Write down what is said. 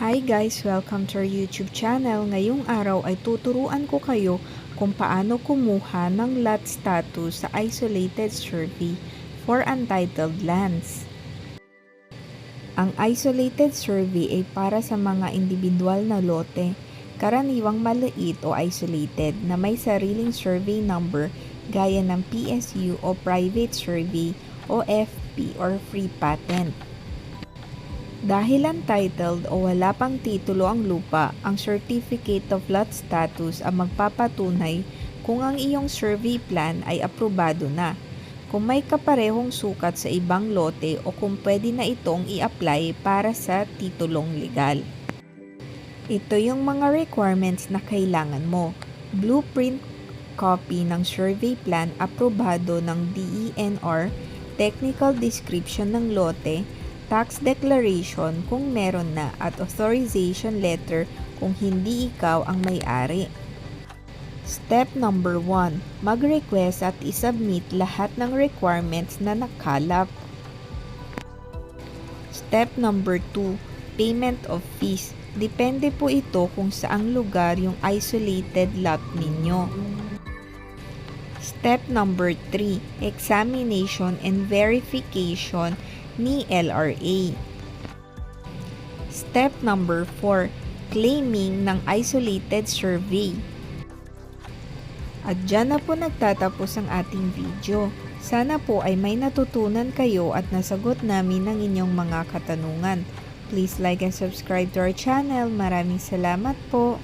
Hi guys! Welcome to our YouTube channel. Ngayong araw ay tuturuan ko kayo kung paano kumuha ng lot status sa isolated survey for untitled lands. Ang isolated survey ay para sa mga individual na lote, karaniwang maliit o isolated na may sariling survey number gaya ng PSU o private survey o FP or free patent. Dahil untitled o wala pang titulo ang lupa, ang Certificate of Lot Status ang magpapatunay kung ang iyong survey plan ay aprobado na, kung may kaparehong sukat sa ibang lote o kung pwede na itong i-apply para sa titulong legal. Ito yung mga requirements na kailangan mo. Blueprint copy ng survey plan aprobado ng DENR, technical description ng lote, tax declaration kung meron na at authorization letter kung hindi ikaw ang may-ari. Step number 1. Mag-request at isubmit lahat ng requirements na nakalap. Step number 2. Payment of fees. Depende po ito kung saang lugar yung isolated lot ninyo. Step number 3. Examination and verification ni LRA. Step number 4. Claiming ng isolated survey. At dyan na po nagtatapos ang ating video. Sana po ay may natutunan kayo at nasagot namin ang inyong mga katanungan. Please like and subscribe to our channel. Maraming salamat po.